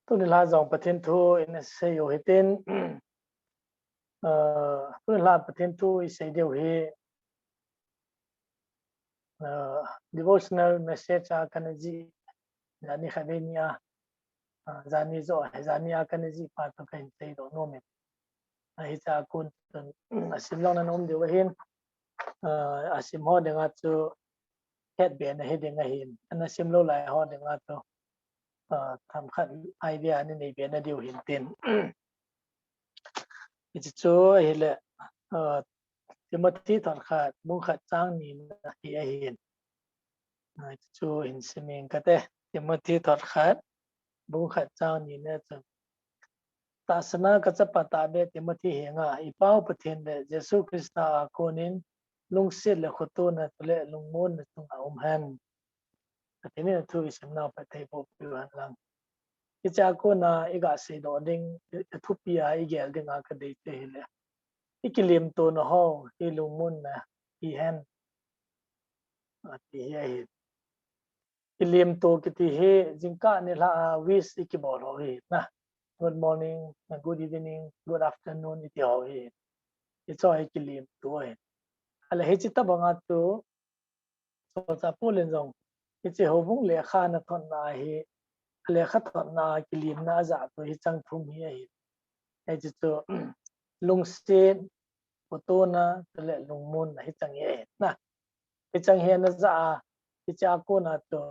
tôi là dòng Pathen thu in say yo hitin tôi là Pathen thu say điều hi devotional message kanaji jani khabenia jani zo jani kanaji pa to kain say do no me hi cha kun asim long na nom de hin asim ho de nga chu het be na he de nga hin anasim lo lai ho de nga to thakhat idea ni nei be na diu hin tin it's so hele Timothy tahkhat lungkham chang ni na hi a hin chu in siming kate Timothy tahkhat lungkham chang ni na chu tasana ka chapata be Timothy henga ipau Pathen le Jesu Krista konin lungsit le hotu na tule lungmong na tung han atini thu isimna pathe po piwan lang icha ko na iga se do ding thupia igel dinga ka de te hele ikilim to no ho ilungmong na hi hen ati he ilim to kiti he jingka ne la wis ikibol ho he na good morning good evening good afternoon iti ho he it's all ikilim to he ala he chita banga to so cha polen jong ichi Houbung lekha na thot na hi lekha thot na kilim na za to hi chang thum hi he chi to lungsin photo na tele lungmong na hi chang ye na hi chang he na za hi cha ko na to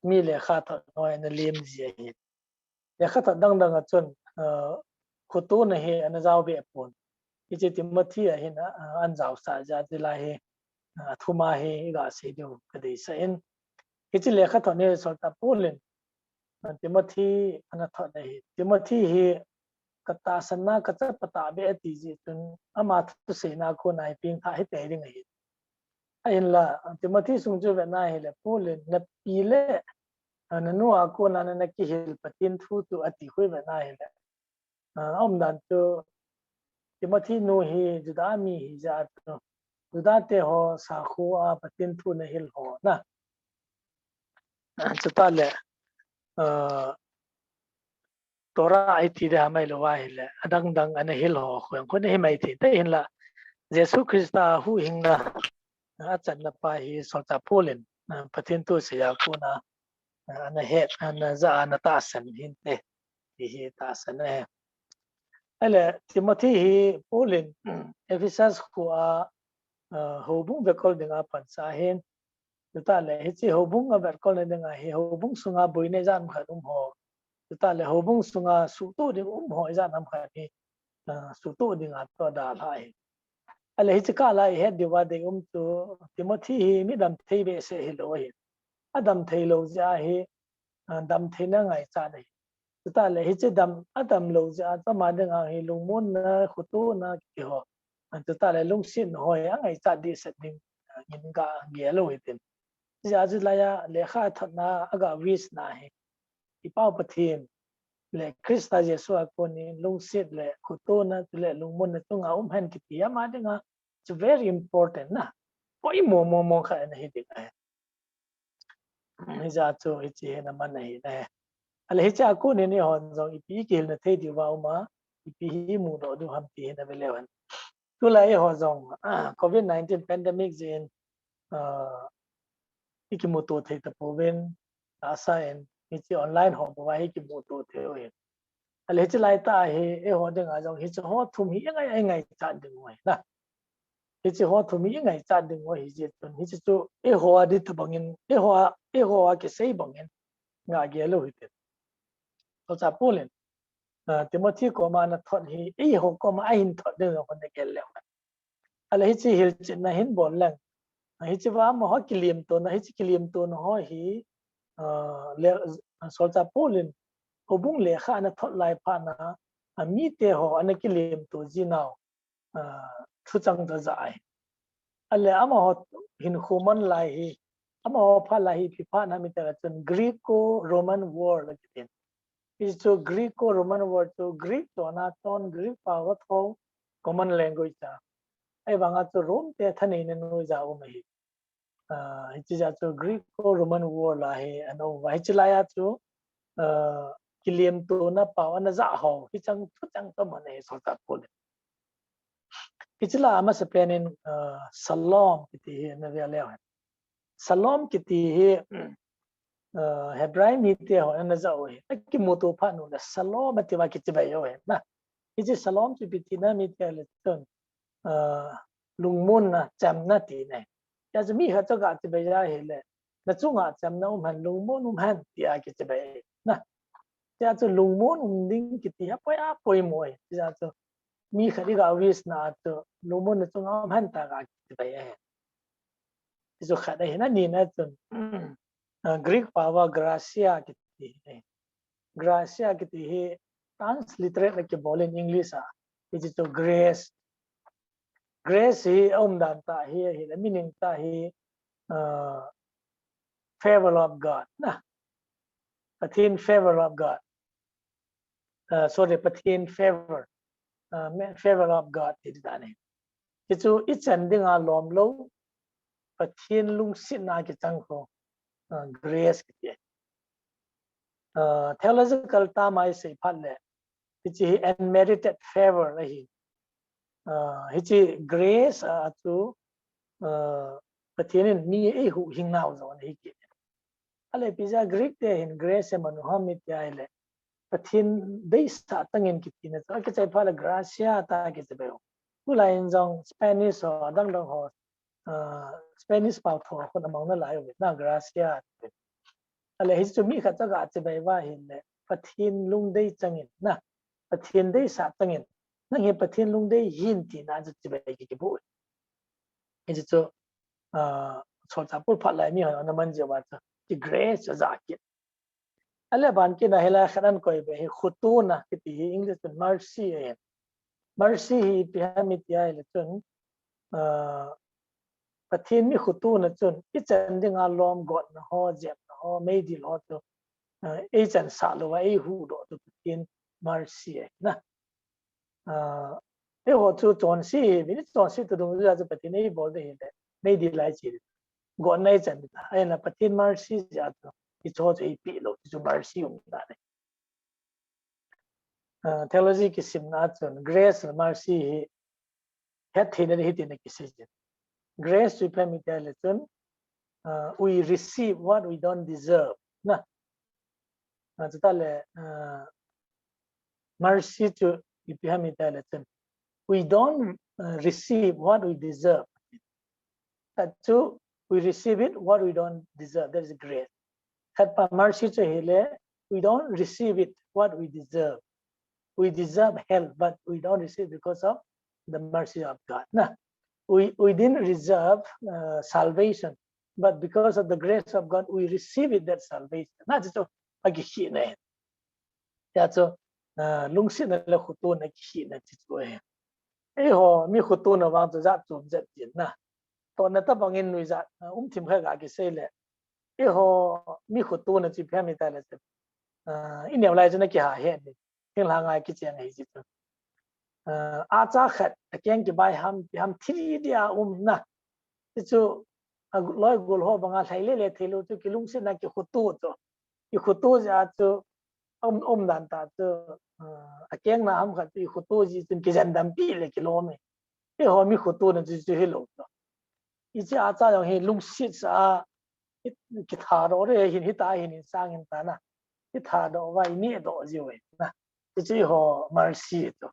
mi lekha thot noi na lim ji hi lekha thot dang dang a chun photo na he na zaw be pon ichi Timothy a hi na an zaw sa ja de la he thuma he ga se do kadai sa in hichi lekha thot ne so ta polen Timothy ana thot nei Timothy hi kata sanna ka cha pata be ti ji tun ama thu se na ko nai ping tha hi te ring hi ain la Timothy sung ju ve na hi le polen na pi le na nu a ko na na ki hil patin thu tu ati hui ve na hi le om dan tu Timothy nu hi juda mi hi ja tu juda te ho sa khu a patin thu na hil ho na chuta le tora ai ti da mai lo wa hi le adang dang ana hil ho khwen ko ne mai ti te hin la Jesu Krista hu hing na a chan na pa hi so ta polen Pathen tu se ya ko na ana het ana za ana ta san hin te hi ta san ne ale Timothy hi polen Ephesus ko a Houbung ve kol dinga pan sa hin ta le hi chi Houbung a ver kol dinga hi Houbung sunga boine jan khatum ho ta le Houbung sunga su tu ding ho jan nam kha ni su tu ding a to da lai ale hi chi ka lai he diwa de tu Timothy hi mi dam thei be se hi lo hi adam thei lo ja hi dam thei na ngai cha nei ta le hi chi dam adam lo ja ta ma dinga hi lungmong na khutu na ki ho ta le lungsin ho ya ngai cha di se ding in ga ge lo hi tin ja ji la ya lekha thot na aga wis na hi ipau Pathen le Krista Jesu ko ni lungsit le khutu na le lungmong na tung han ki ti ma dinga it's very important na poimo mo kha na hi ding ai ja chu ichi na man nei ne ale hi cha ko ni hon zo ipi ke na thei di wa ma ipi hi mu do du ham ti na belewan tulai ho zong COVID-19 pandemic zin ikimoto thei ta poven asa en ichi online ho ba hi ikimoto thei oi ale hi lai ta he ho de nga zong hi chu ho thum hi ngai cha ding wai na hi chu ho thum hi ngai cha ding wai hi je tun hi chu ho a dit bangin ho a ke sei bangin nga ge lo hi te so cha polen Timothy ko ma na thot hi eiho ko ma hin thot de ko ne ke le ala hi chi hil chin na hin bon lang hi chi wa ma ho kilim to na hi chi kilim to no ho hi le so cha polen Houbung lekha na thot lai pha na mi te ho ana kilim to jinao thu chang da zai ale ama ho hin khuman lai hi ama ho pha lai hi phi pha na mi ta chun Greco Roman war la kitin is to Greco Roman war to Greek to na ton Greek power tho common language ta ai banga to Rome te thani ne no ja o mai hi chi ja to Greco Roman war la hi ano vai chi la ya to kiliam tu na pau na za ho hi chang thu chang to mane so ta pol kichla ama se penin Shalom kiti na ya le Shalom kiti hi Hebraim hi te ho na za ho ki moto pha no na Shalom ti wa kiti ba yo na kichi Shalom ti biti na mi te le ton lungmong na cham na ti ne ya mi ha to ga ti ba ya he le na chu nga cham na han lungmong han ti a kiti ba na ya chu lungmong ding kiti ha poimo ya chu mi khari ga wis na to lungmong na chu nga han ta ga kiti ba ya chu khada he na ni na chu Greek power gracia kiti gracia kiti he transliterate like bol in English which is to grace he dan ta he the meaning ta he favor of God na Pathen favor of God sorry Pathen favor of God ti da ne ki chu I chan dinga lom lo Pathen lung sin na ki chang ko grace ki theological term I say phat le ki unmerited favor la hi hiche grace to Pathen ni eiho hing now zo ne hi ale pizza Greek te in grace manu hamit ya ile Pathen dei sa tangin kitina so ke chai phala gracia ta ke chebe tulai jong Spanish or dang dang ho Spanish pa tho ko among na lai na gracia ale hi chu mi kha cha ga chebe wa hin le Pathen lung dei changin na Pathen dei sa tangin na he Pathen lung dei hin ti na chu chebe ki bu hi chu so ta pu phat lai mi ho na man je wa ki grace za ki ale ban ki na hela khadan koi be khutu na ki hi English mercy mercy hi pi ha mi ti ai le chun Pathen mi khutu na chun I chan dinga lom god na ho jet na ho mei di lo to e chan sa lo wa eiho do to Pathen mercy na e ho chu chon si mi chon si to dong ja Pathen ei bol de le mei di lai chi god nai chan ta ai na Pathen mercy ja to I cho ei pi lo chu mercy da ne theology ki simna chun grace mercy hi het hin hi tin ki si grace we permit le chun we receive what we don't deserve na ta le mercy to we permit le chun we don't receive what we deserve that too we receive it what we don't deserve that is grace that pa mercy to hele we don't receive it what we deserve hell but we don't receive because of the mercy of God nah we didn't deserve salvation but because of the grace of God we receive it that salvation na cho agi hi ne ya cho lungsi na le khutu na ki na chi cho eiho mi khutu na wang za chu zat din na to na ta bangin nui za thim kha ga ki se le eiho mi khutu na chi pha mi ta le I niao lai na ki ha he ni thing la ngai ki chen ai chi a cha khat keng ki bai ham thiri dia na chu loi gol ho banga thaile le thelu chu kilung se na ki khutu ja chu dan ta chu keng na ham khat ki khutu ji chun ki jan dam pi le ki lo me e ho mi khutu na chu he lo to I chi a cha yong he lung sit sa ki tha ro re hin hi ta hin sang hin ta na ki tha do wai ni do ji we na chi ho mercy to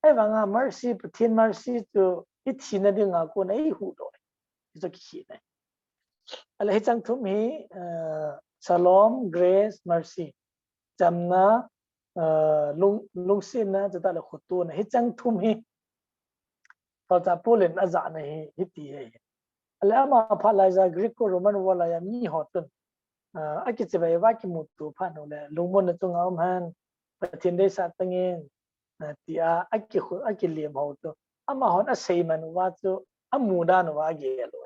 ai banga mercy Pathen mercy to I thi na dinga ko nei hu do cho ki ne ala hi chang thum hi Shalom grace mercy chamna lungsin na ta la khutu na hi chang thum hi to ta polen aza na hi ti he ala ma pha laija Greek ko Roman wala ya mi hotun aki che bai wa ki mutu pha no le lungmong na chung am han Pathen dei sa tangin ti a aki lem ho to ama hon a sei man wa chu amu da no wa ge lo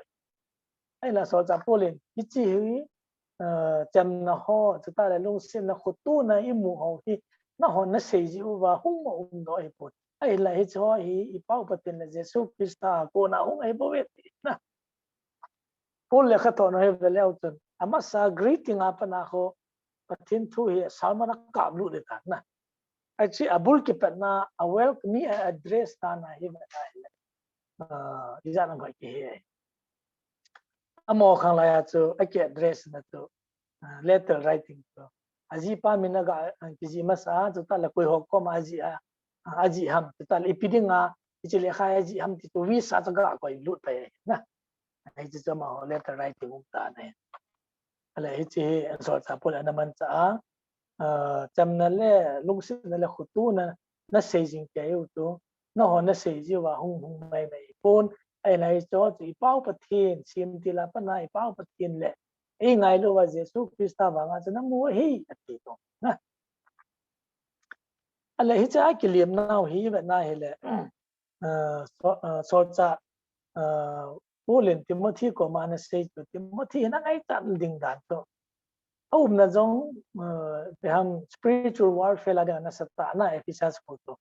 ai la so cha polen hi chi hi cham na ho chu ta le lungsin na khutu na I mu ho hi na hon na sei ji wa hung mo do ai pot ai la hi cho hi I pau Pathen le Jesu Krista ko na hung ai bo ve na pol lekha to no he le out ama sa greeting apa na ho Pathen thu hi salmana kam lu de ta na actually abul ki patna a welcome me address ta na hi ba na isa na ko ki he amo khang la ya chu a ki address na tu letter writing to aji pa mina ga kiji masa chu ta la koi hok ko ma aji ham chu ta ipidinga ichi lekha aji ham ti tu wi sa ga ko lu pa na ai chu ma letter writing ta na ala hiche so ta pol ana manchah chamna le lungsin le khutu na seijing ke yu tu na ho na seiji wa hung mai mai pon ai lai cho ti pau Pathen sim ti la pa nai pau Pathen le ei ngai lo wa jesu krista ba nga chana mu hi ati to na ala hicha kilim na hi ba na hele so cha Polen Timothy ko ma na sei to Timothy na ngai tan ding dan to na jong ham spiritual warfare la na sata na episas ko to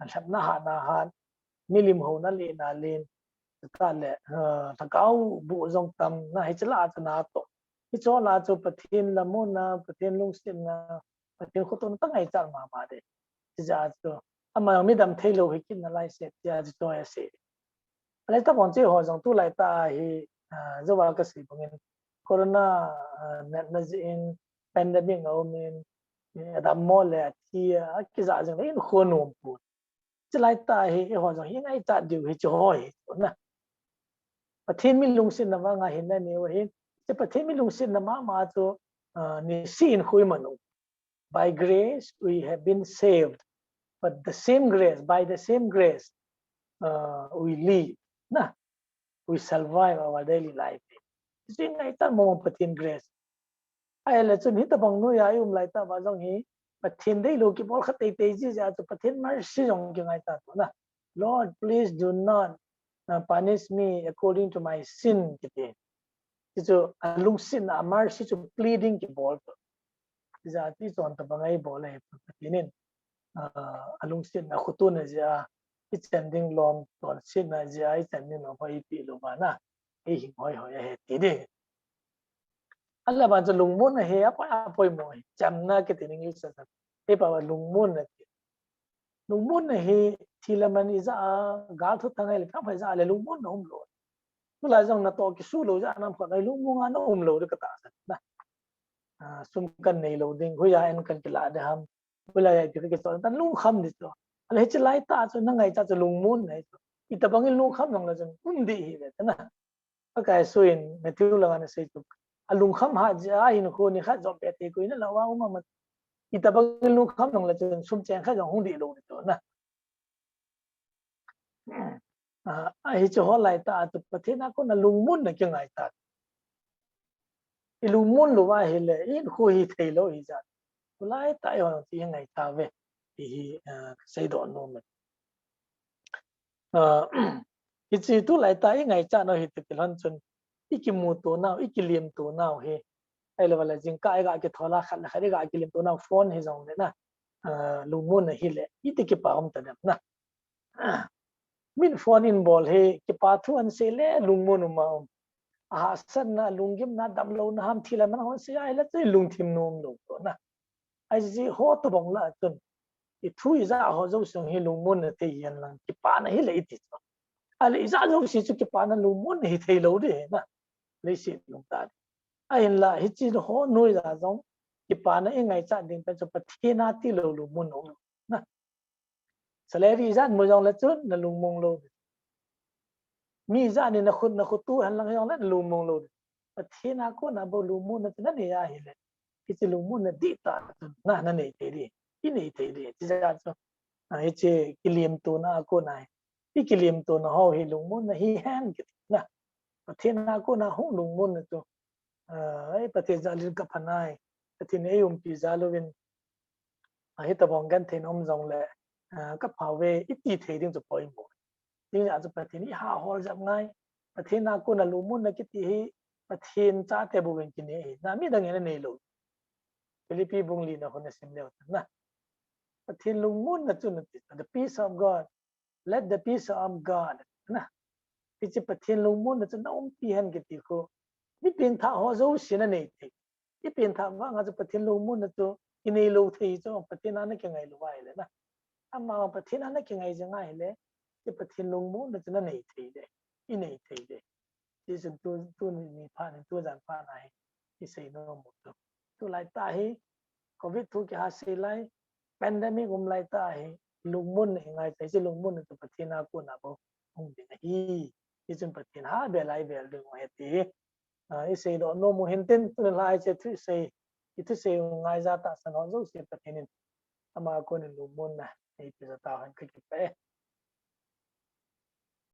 an na ha milim ho na le na len ta le ta kau bu jong tam na hi chla na to hi cho la cho Pathen la mo na Pathen lung sin na Pathen ko to ta ngai chang ma de ja to ama mi dam thailo hi kin na lai se ja to ya se lai ta bon che ho jong tulai ta hi zo wa ka si bungin corona na in pandemic min da mole ti ki za jang in khonom pu chlai ta hi ho jong hi ngai ta diu hi cho hi na Pathen min lung sin na wa nga hin na ni wa hin che Pathen min lung sin na ma cho ni sin khui manu by grace we have been saved but the same grace by the same grace we live na we survive our daily life sin ngai ta mo Pathen grace ai la chun hi ta bang nu ya lai ta ba jong hi Pathen dei lo ki bol khat te te ji ja to Pathen mercy jong ki ngai ta to na Lord please do not punish me according to my sin kite chu alung sin a mercy chu pleading ki bol to ja ti chon ta bangai bol ai Pathen alung sin a khutu na ja standing lom ton sin na ja standing no hoi pi lo ba na ei hoi he ti de alla ba lungmong he apoimo chamna ke tin english sa e pa lungmong he thilaman iza ga thu tangai le ka fa za le lungmong no lo la jong na to ki su lo ja nam kha lungmong na lo de ka ta sa na sum kan nei lo ding hu ya en kan ki la de ham bula ya ki ke to tan lungkham ni to ala he lai ta chu na ngai cha chu lungmong nei to ita bang lungkham nong la jong di hi le na ka suin me thu la na sei tu alungkham ha ja in ko ni kha jom pe te ko ina la wa ma ita bang lungkham nong la chen sum chen kha jong hung di lo to na hi cho ho lai ta tu Pathen ko na lungmun na kingai ta lungmun lo wa he le in ko hi thei lo hi ja lai ta yo ti ngai ta ve hi sei do no me hi chi tu lai ta ngai cha no hi te lan chun ikimu to na ikilim to na he ai la jing ka ga ke thola khat na khari ga kilim to na phone he jong le na lungmun na hi le ite ki pa om ta na min phone in bol he ki pa thu an se le lungmun ma san na lungim na dam lo na ham thila man hon se ai la chei lungthim nom lo to na ai ji ho to bong la chun i thu i za ho zo sung hi lungmun na te yan lang ki pa na hi le iti to ale za zo si chu ki pa na lungmun hi thei lo de na le si lung ta ai la hi chi ho noi za zong ki pa na ngai cha ding pe chu Pathen na ti lo lungmun no na salary za mo jong la chun na lungmong lo mi za ni na khut tu han lang yong la lungmong lo Pathen ko na bo lungmong na na ne ya hi le ki chi lungmong na di ta na ne te ri ki ne te ri chi za cho ai che kilim tu na ko na ki kilim tu na ho hi lungmong na hi han ki na Pathen ko na ho lungmong na to ai Pathen za lin ka phanai Pathen ei pi za lo win ai ta bong gan the nom jong le ka phawe iti the ding chu poimo ding ya chu Pathen ha hol jam ngai Pathen ko na lungmong na ki ti hi Pathen cha te bu win ki ne na mi dang ne nei lo Philippi bung li na hon sim le na Pathen lungmong na chu na the peace of God let the peace of God na ti chi Pathen lungmong na chu na pi han ki ti ko ni pin tha ho zo sin na nei te cái tiền thảm vang ngã Pathen lungmong là cho inai lâu thì cho Pathen anh kingai lâu ai lên na ama Pathen anh kingai chẳng ai lên cái Pathen lungmong là cho nó này thì đấy inai thì đấy chỉ cần tu ni phat ni tu giang phat này thì xây nó một chút tulai tahi covid thu cái hase lai pandemic lai tahi lungmong này ngay tại chỉ lungmong là Pathen aku na bo không dinga hi chỉ cần Pathen ha về lại về đường ngoài thì xây đó nó một hiện tên tulai chỉ thu xây itu xây ngay ra ta san họ giúp xây Pathen ama aku ni lungmong na itu tao han kịch